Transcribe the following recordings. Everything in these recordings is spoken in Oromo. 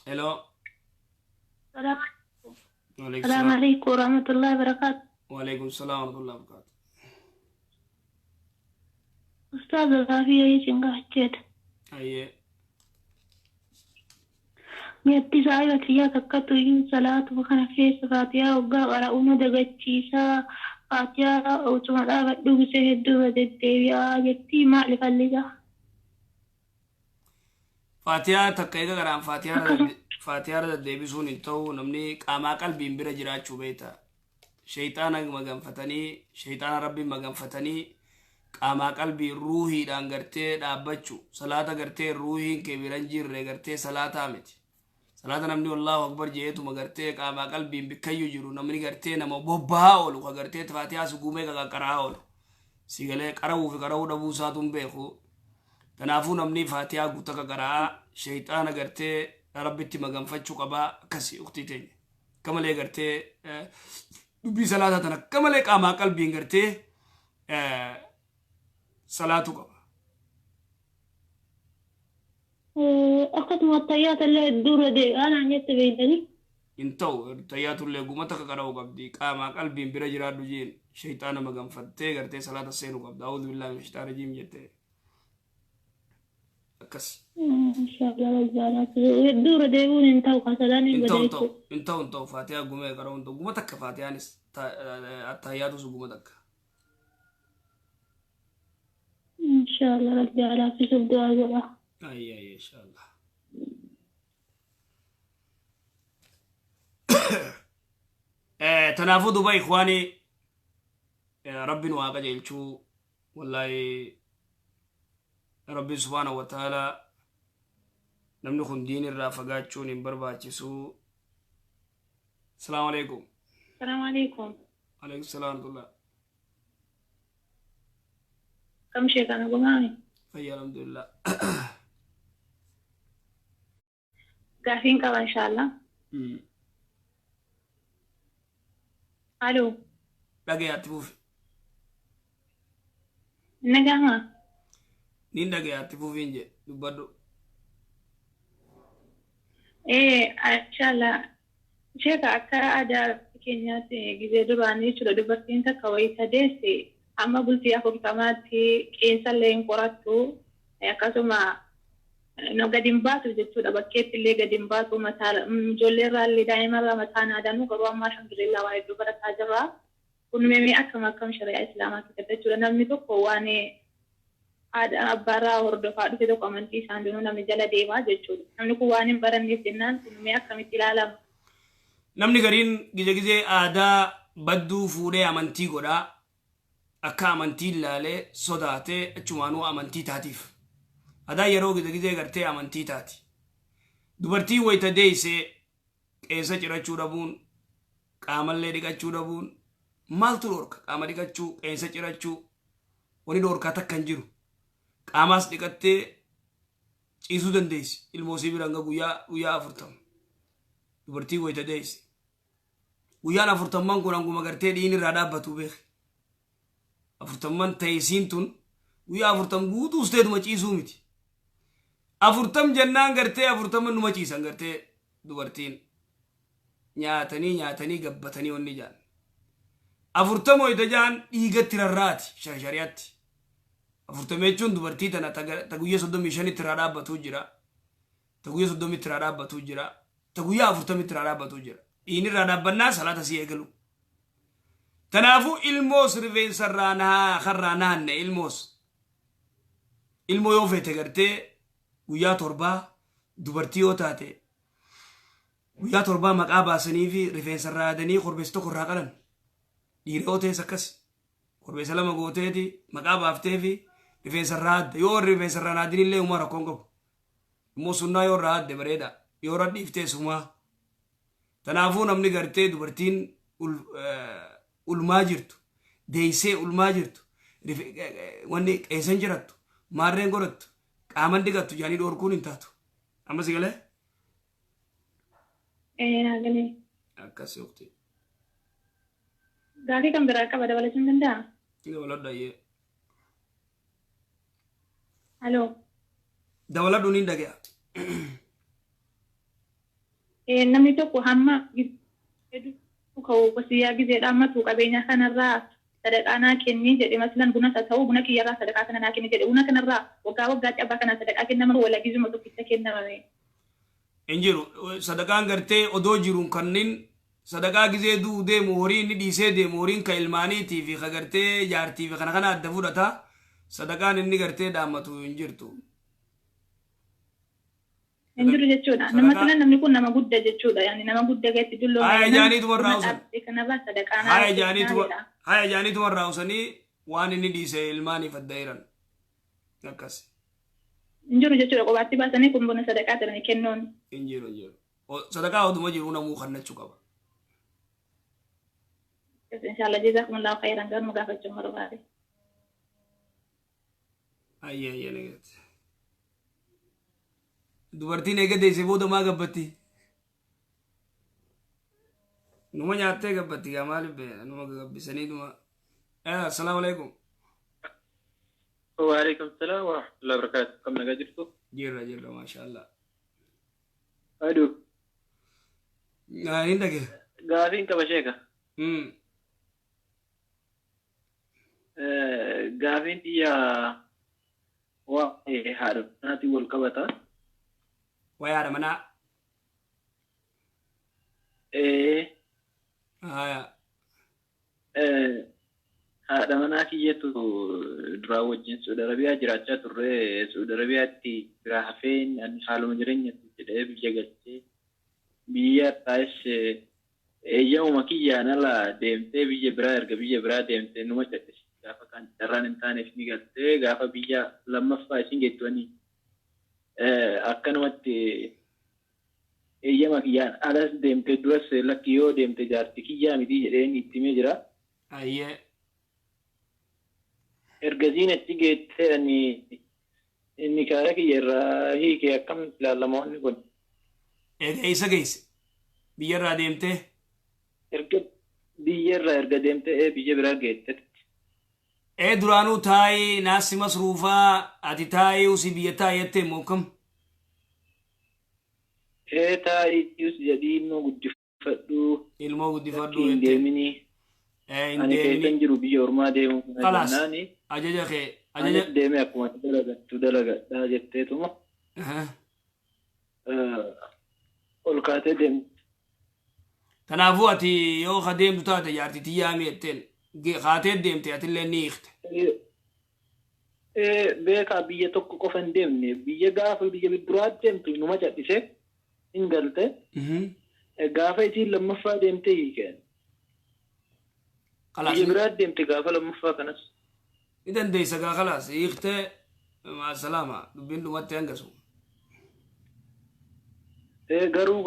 Hello. السلام Walaikum السلام salam. عليكم ورحمة الله وبركاته. Walaikum salam wa rahmatullahi wa barakatuh. أستاذ العافية يجنقه جد Ayye. ميتي سايوة تيا تكتو يو صلاة وخنا كيس فاتيا وقا قرأونا دقاتيسا فاتيا أو تمالا بدو سهدو وددبيا يكتي ما لفلجا Fatiha takka ega garan أكسو Fatiha da deebisuun hin ta'u namni qaamaa qalbiin bira jiraachuu beeta. Shayxaana maganfatanii, shayxaana rabbiin maganfatanii qaamaa qalbii ruuhiidhaan gartee dhaabbachuu. Salaata gartee ruuhiin kee biran jirre gartee salaataa miti. Salaata namni wallahu akbar jeetuma gartee qaamaa qalbiin bikkayyuu jiru namni gartee nama bobbahaa oolu ka gartee Fatihaa sugumee ka qaqqaraa oolu. Sigalee qarawuu fi qarawuu dhabuu isaatuun beeku. Kanaafuu namni Fatihaa guutaa qaqqaraa shayxaana gartee rabbitti maganfachuu qabaa akkasii uktii teenya. Akka malee gartee dubbii salaataa tana akka malee qaamaa qalbiin gartee salaatu qaba. أخذ الطيات اللي الدورة دي أنا جت بيدني In ta'u tayyaatullee gumata qaqqara'uu qabdi qaamaa qalbiin bira jiraadhu jiin shayxaana maganfattee gartee salaata seenuu qabda. A'uudhu billaahi min shayxaani rajiim jettee akkas. إن شاء الله رجالات الدورة دي يقول انتو قصداني بديكو In ta'u Fatihaa gumee qara'uu hin ta'u guma takka Fatihaanis tayyaatusu guma takka. إن شاء الله رجالات في سبدو Ayya inshallah. Tanaafuu duba ikhwaanii rabbiin waaqa jeelchuu wallahi rabbiin subhaanahu wa ta'ala namni kun diin irraa fagaachuun hin barbaachisu. Salaamu alaikum. السلام عليكم. Alaikum salaam wa rahmatullah. كم شيء كانوا قمامي Fayya alhamdulillah. قاعدين كذا إن شاء الله. ألو Dhagayaatti fuufi. نجاها Nin dhagayaatti fuufiin jedhe dubbadhu. إيه إن شاء الله شيء أكا أدا كينيات جزء دباني شو دبرتين تكوي تدرسي أما قلت يا أخو كماتي كين سلين قراتو يا كاسوما no gadin baatu jechuudha bakkeetti illee gadin baatu mataa ijoolleerraa illee daa'imarraa mataa naadanu garuu ammaa alhamdulillah waa hedduu barataa jirra kun meemee akkam shari'aa islaamaa keessatti jechuudha namni tokko waan aadaa abbaarraa hordofaa dhufe tokko amantii isaan dunuu namni jala deemaa jechuudha namni kun waan hin baranneef jennaan kun mee akkamitti ilaalama. Namni gariin gizee aadaa badduu fuudhee amantii godhaa akka amantii ilaalee sodaatee achumaanuu amantii taatiif. Adaa yeroo gizee gartee amantii taati. Dubartii wayita deeysee qeensa cirachuu dhabuun qaamallee dhiqachuu dhabuun maaltu dhorka qaama dhiqachuu qeensa cirachuu wani dhorkaa takka hin jiru. Qaamaas dhiqattee ciisuu dandeessi ilmoosii biranga guyyaa 40. Dubartii wayita deeyse. Guyyaan 40 kun hanguma gartee dhiin irraa dhaabbatu beek. 40 teeysiin tun guyyaa 40 guutuus teetuma ciisuu miti. 40 jennaan gartee 40 numa ciisan gartee dubartiin nyaatanii gabbatanii wanni jaan. 40 wayita jaan dhiigatti rarraati shari'atti. 40 jechuun dubartii tana ta guyyaa 35 itti irraa dhaabbatuu jira. Ta guyyaa 30 itti irraa dhaabbatuu jira. Ta guyyaa 40 itti irraa dhaabbatuu jira. Dhiin irraa dhaabbannaa salaata si eegalu. Tanaafuu ilmoos rifeensarraa harraa naanne ilmoo yoo feete gartee guyyaa 7 dubartii yoo taate guyyaa 7 maqaa baasanii fi rifeensarraa adanii korbeessa tokko irraa qalan. Dhiira yoo ta'es akkas korbeessa 2 gooteeti maqaa baaftee fi rifeensarraa adda yoo rifeensarraa naadinillee uumaa rakkoon qabu. Immoo sunnaa yoo irraa adde bareeda yoo irra dhiiftee sumaa. Tanaafuu namni gartee dubartiin ulmaa jirtu deeysee ulmaa jirtu wanni qeensan jirattu maarreen godhattu qaaman dhiqattu jaanii dhoorkuun hin taatu. Amma si galee? Galee. Akkas yookti. Gaarii kan biraa qaba dabalachuun danda'a? Dabaladhu ayyee. Aloo. Dabaladhu niin dhagaya. namni tokko hamma kawwasiyaa gizeedha amma tuu qabeenya kanarraa sadaqaa naa kenni jedhe maslan buna ta'uu buna kiyyarraa sadaqaa kana naa kenni jedhe buna kanarraa waggaa cabbaa kana sadaqaa kennama wala gizuma tokkicha kennamame. Injiru sadaqaan gartee odoo jiruun kanneen sadaqaa gizee duu deemu horiin ni dhiisee deemu horiin ka ilmaaniitii fi ka gartee jaartii fi kana adda fudhata sadaqaan inni gartee dhaammatu hin jirtu. Injiru jechuudha. Nama sana namni kun nama guddaa jechuudha. Yani nama guddaa keessatti dulloo. Haya jaaniitu warraa usan. Kanarraa sadaqaa haya jaaniitu warraa usanii waan inni dhiisee ilmaaniif adda jiran. Akkas. Injiru jechuudha. Qobaatti baasanii kun buna sadaqaa jedhanii kennuun. Injiru. Sadaqaa oduma jiru namuu kannachuu qaba. Inshallah jazakumullahu khairan garuu gaafachuu barbaade. Ayya nagatti. Dubartiin eeggateessee booda maa gabbatti? Numa nyaattee gabbatti gaa maaliif numa gabbisanii numa. Assalaamu alaikum. Waalaikum salaam wa rahmatullahi wa barakatuh. Kam nagaa jirtu? Jirra maashaallah. Aduu. Hin dhage. Gaafiin qaba sheeka. Gaafiin xiyyaa waa'ee haadha manaatti wal qabata. Waa'ee haadha manaa. Haya. Haadha manaa kiyyatu duraa wajjin Saudi Arabiyaa jiraachaa turre Saudi Arabiyaatti biraa hafeen haaluma jireenyatti jedhee biyya galchee biyya taa'es eeyyamuma kiyyaan ala deemtee biyya biraa erga biyya biraa deemtee numa cadhisi gaafa kan carraan hin taaneef ni galtee gaafa biyya lammaffaa isin geettuanii akkanumatti eeyyama kiyyaan alas deemtee duras lakki yoo deemte jaarti kiyyaa miti jedheen itti himee jira. Ayyee. Ergasiin achi geettee inni kaara kiyya irraa hiikee akkam ilaalamoonni kun. Eessa geesse? Biyyarraa deemtee? Biyyarraa erga deemtee biyya biraa geettetti. Duraanuu taa'ee naassi masruufaa ati taa'ee usi biyya taa'ettee moo kam? Taa'ee jedhii ilmoo guddifadhu. Ilmoo guddifadhu hin deemini. Ani keessan jiru biyya ormaa deemu. Khalaas. Ajaja kee. Anis deemee akkuma dalagadhaa jetteetuma. Ol kaatee deemte. Kanaafuu ati yoo ka deemtu taate jaarti tiyyaami jetteen kaatee deemte atillee ni hiikte. Beekaa biyya tokko qofa hin deemne biyya gaafa biyya biraa deemtu numa cadhise hin galte. Gaafa isiin lammaffaa deemte hiikeen. Biyya biraa deemte gaafa lammaffaa kanas. Ni dandeessa gaa khalaas hiiktee maasalaama dubbiin dhumatti hangasu. Garuu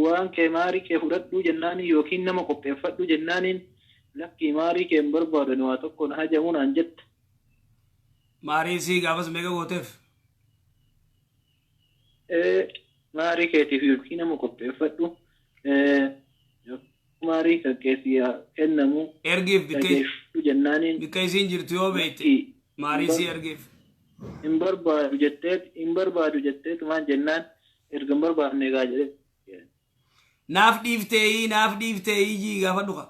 waan kee maarii kee fudhadhuu jennaaniin yookiin nama qopheeffadhuu jennaaniin lakkii maarii kee hin barbaadan waa tokkoon hajamuun aan jette. Maarii sii gaafas meeqa gooteef? Maarii keetiif yookiin nama qopheeffadhu maarii kan keessi kennamu. Ergiif jennaaniin. Bikka isiin jirtu yoo beekte maarii sii ergiif. Hin barbaadu jetteetu maan jennaan. Erga hin barbaadne egaa jedhee. Naaf dhiiftee jii gaafa dhufa.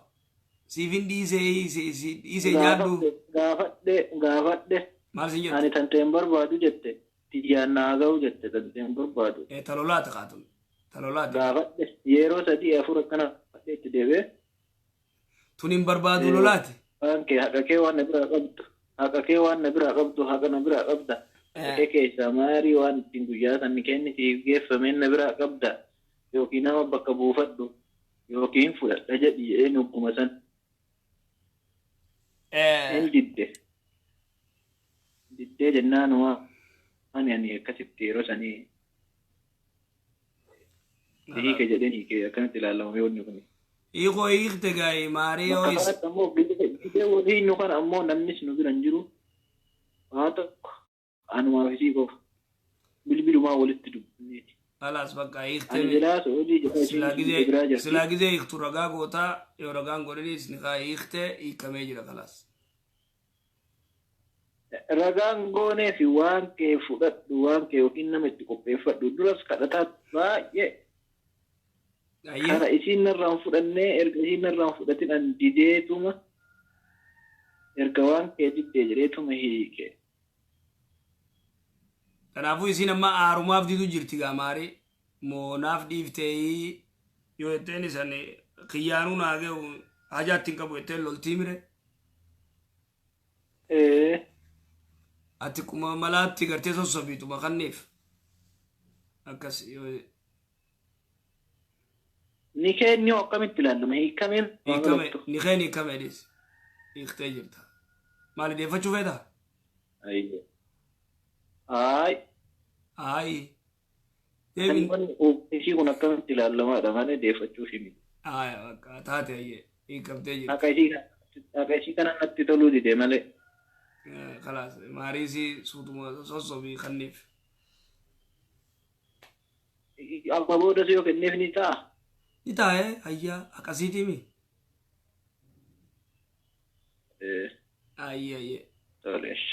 Siifin dhiisee nyaadhu. Gaafadhe. Maal sin jettu? Ani tantee hin barbaadu jette. Tiyyaan naa ga'u jette tantee hin barbaadu. Talolaata kaatun. Talolaata. Gaafadhe. Yeroo 3-4 akkana itti deebi'ee. Tun hin barbaadu lolaate. Waan kee haqa kee waan na biraa qabdu. Haqa kee waan na biraa qabdu haqa na biraa qabda. Keessa maarii waan ittiin guyyaa sanni kennitiif geeffameen na biraa qabda yookiin nama bakka buufadhu yookiin fudhadha jedhi jedheen ogguma san. Hin diddee jennaan ani akkasitti yeroo sanii hiike jedheen hiike akkanatti ilaalamu yoonni kun. Hiikoo hiikte gaa'ee maarii yoo isa. Hiinnu kana ammoo namnis nu bira hin jiru waa tokko. Anuma ofisii qofa bilbilumaa walitti dubbanneeti. Khalaas bakka hiiktee. Ani jedhaa soolii jedhaa silaa gizee hiiktu ragaa gootaa yoo ragaan godhaniis ni kaa hiiktee hiikamee jira khalaas. Ragaan goonee fi waan kee fudhadhu waan kee yookiin nama itti qopheeffadhu duras kadhataa baay'ee Aye. Kana isin narraan fudhannee erga isin narraan fudhatin an dideetuma erga waan kee diddee jedheetuma hiike. Kanaafuu isin amma aarumaaf didu jirti gaa maarii moo naaf dhiiftee yoo jetteen isan kiyyaanuu naagee hajaatti hin qabu jetteen loltii mire. Ati kuma malaatti gartee sossobiituma kanneef akkas yoo ni keenni akkamitti ilaalama hiikameen hiikame edis hiiktee jirta maali deeffachuu feeta? Ayi ishii kun akkamitti ilaalamaadha malee deeffachuuf himi. Taate ayyee hiikamtee jirta. Akka ishii kana natti toluu dide malee. Kalaas maariisii suutuma sossobii kanneef. Amma boodas yoo kenneef ni ta'a. Ni taa'ee ayyaa akkasiitiimi. Ayyee. Toleesh.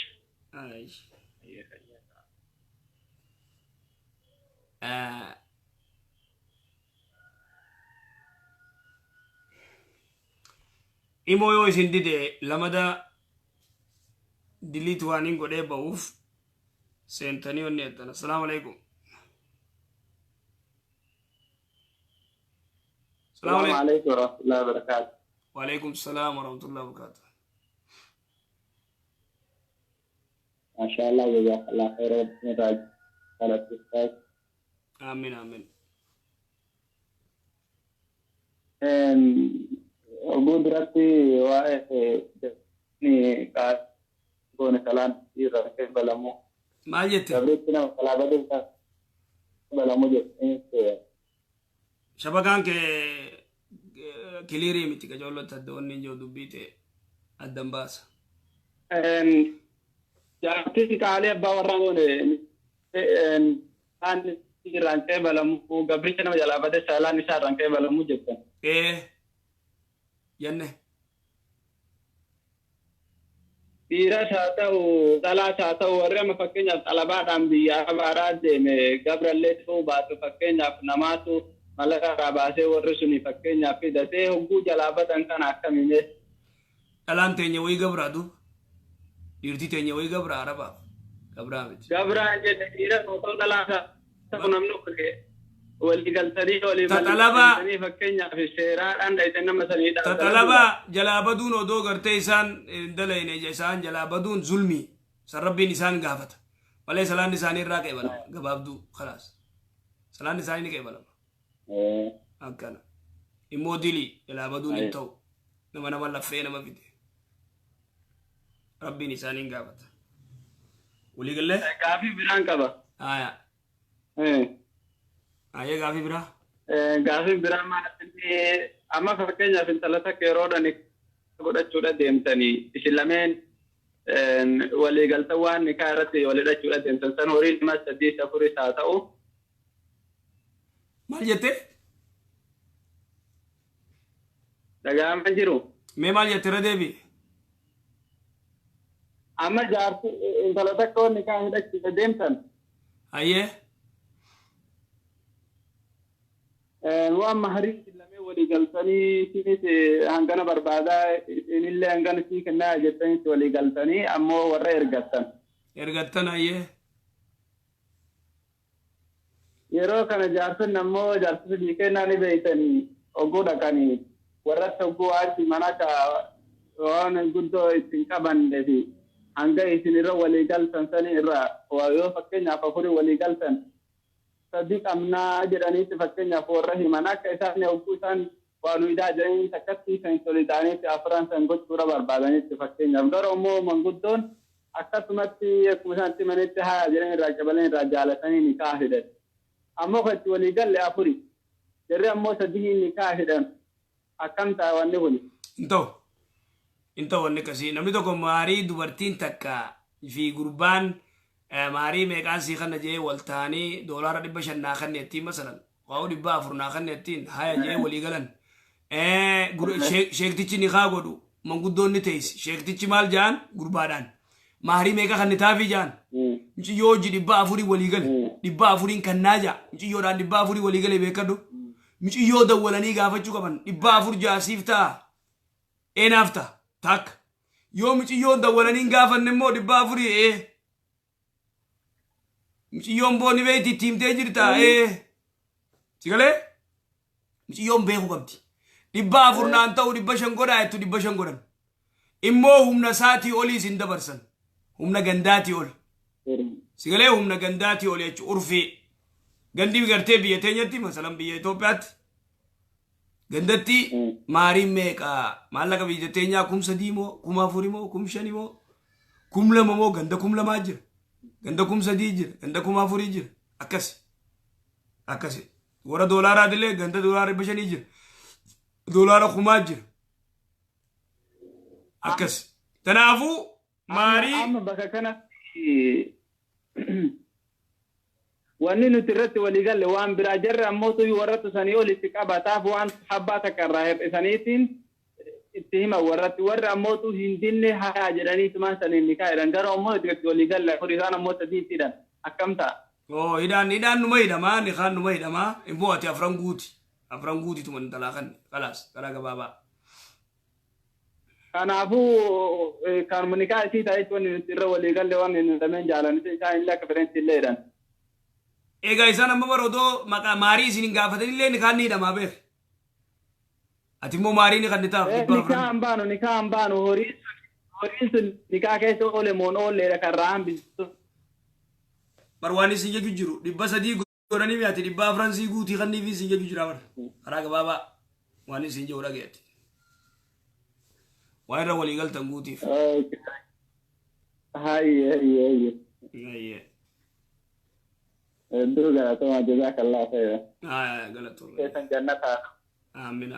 Imoo yoo isin dide lamada diliit waan hin godhee ba'uuf seentanii onni jettan. Assalaamu alaikum. السلام عليكم ورحمة الله وبركاته. وعليكم السلام ورحمة الله وبركاته. ما شاء الله جزاك الله خير ونراج على التسعة. آمين آمين. أبو درتي واحد ni kaat kone kalan ira ke balamu. ما جت؟ Kabretina kalabadu ka balamu je. شبكان كليري متى كجولة تدوني جو دبيته الدنباس. جاتي كالي باورانون kan rangkai balamu gabri chana jala bade sala ni sa rangkai balamu jettan. Yanne. Bira saatau sala saatau warra ma fakkenya talabaadhaan biyya abaaraa deeme gabrallee ta'uu baatu fakkeenyaaf namaatu malaka rabaasee warri suni fakkeenyaaf fidatee hogguu jalaa badan kana akkamime. Dhalaan teenya wayii gabraa duuba. Dhiirtii teenya wayii gabraa arabaaf. Gabraa miti. Gabraa jedhe dhiira otoo dhalaa ta'u namni okkee walii galtanii walii galtanii fakkeenyaaf seeraadhaan dhayite nama saniidha. Tatalabaa jalaa baduun odoo gartee isaan dalayne isaan jalaa baduun zulmii san rabbiin isaan gaafata. Malee salaan isaanii irraa qeebalama gabaabduu khalaas. Salaan isaanii ni qeebalama. Akkana. Immoo dilii jalaa baduun hin ta'u. Nama laffee nama fide. Rabbiin isaanii gaafata. Walii galee? Gaafii biraan qaba. Aayaa. Ayee gaafii biraa? Gaafii biraa maalatti amma fakkeenyaaf intala takka yeroodhaan godhachuudha deemtanii isin lameen waliigalta waan nikaa irratti walidhachuudha deemtan san horii 8-4 haa ta'u. Maal jettee? Dhaga'amaa jiru. Mee maal jettee irra deebi'e? Amma jaarsi intala takka waan nikaa hidhachuudha deemtan. Ayee. Waan maharii lamee walii galtanii sinis hangana barbaadaa inillee hangana sii kennaa jettanitti walii galtanii ammoo warra ergattan. Ergattan ayyee. Yeroo kana jaarsan ammoo jaarsota sii kennaa ni beeytanii ogguu dhaqanii warratti ogguu achi mana ka waan guddoo ittiin qabanne fi hanga isin irra walii galtan sanii irra yoo fakkeenyaaf 4 walii galtan. Sadiq amna jedhaniiti fakkeenyaaf warra himan akka isaan ogguu isaan waan widaa jedhanii takkatti kan solidaaniitti afran san gochuudha barbaadanitti fakkeenyaaf garuu immoo manguddoon akkasumatti akkuma isaanitti manitti haa jedhan irraa qabalan irraa jaalatanii nikaa hidhan. Ammoo katti walii galle 4 jarri ammoo sadii nikaa hidhan akkam ta'a wanni kun. Intoo wanni kasii namni tokko maarii dubartiin takka fi gurbaan maarii meeqaan sii kana jee waltaanii $500 kanneettiin masalan qaa'uu $400 kanneettiin haya jee walii galan sheektichi ni kaa godhu manguddoonni teessi sheektichi maal jaan gurbaadhaan maarii meeqa kannitaafii jaan miciyoo hojii $400 walii gale $400 kannaa jaa miciyyoodhaan $400 walii gale beekadhu Miciyyoo dawwalanii gaafachuu qaban 400 siif ta'a. Eenaaf ta'a. Takka. Yoo miciyyoon dawwalanii gaafanne immoo 400 Miciyyoon booni beeti tiimtee jirta Sigalee? Miciyyoon beeku qabdi. 400 naan ta'u 500 godhaa jettu 500 godhan. Immoo humna saatii olii isin dabarsan. Humna gandaatii ol. Sigalee humna gandaatii ol jechuun urfii. Gandi gartee biyya teenyatti masalan biyya Itoophiyaatti. Gandatti maariin meeqa maallaqa biyya teenyaa 3,000 moo 4,000 moo 5,000 moo 2,000 moo ganda 2,000 jira. Ganda 3,000 jira. Ganda 4,000 jira. Akkasi. Warra doolaaraa dilee ganda doolaara 500 jira. Doolaara 1,000 jira. Akkasi. Kanaafuu maarii amma bakka kanatti wanni nuti irratti walii galle waan biraa jarri ammoo warra tusanii olitti qabataaf waan habbaa takka irraa hir'isaniitiin itti hima warri ammoo hin dinne haa jedhaniitumaan saniin ni kaa'edhan gara ammoo itti walii galle isaan ammoo sadiittidhan akkam ta'a. Hidhaan numa hidhamaa nikaan numa hidhamaa immoo ati afran guuti tuman talaa kan kalaas karaa gabaabaa. Kanaafuu kanuma nikaa isii ta'e jechuun nuti irra walii galle waan hin hidhameen jaalanitti isaan illee akka fedhantti illee jedhan. Egaa isaan amma barootoo maqaa maarii isin hin gaafatan illee nikaan ni hidhamaa beek. Ati immoo maarii ni kan ni taa'u. Nikaa hin baanu horiin sun nikaa keessa oole moon oolleedha kan ra'aan bisu. Barwaan isin jechuu jiru 300 godhanii mi'aati 400 sii guutii kan niifi isin jechuu jira karaa gabaabaa waan isin jedhu dhageetti. Waan irra walii galtan guutiif. Hayyee. Dulu galatoma jazakallah khairan. Galatoma. Kesan jannata. Amin.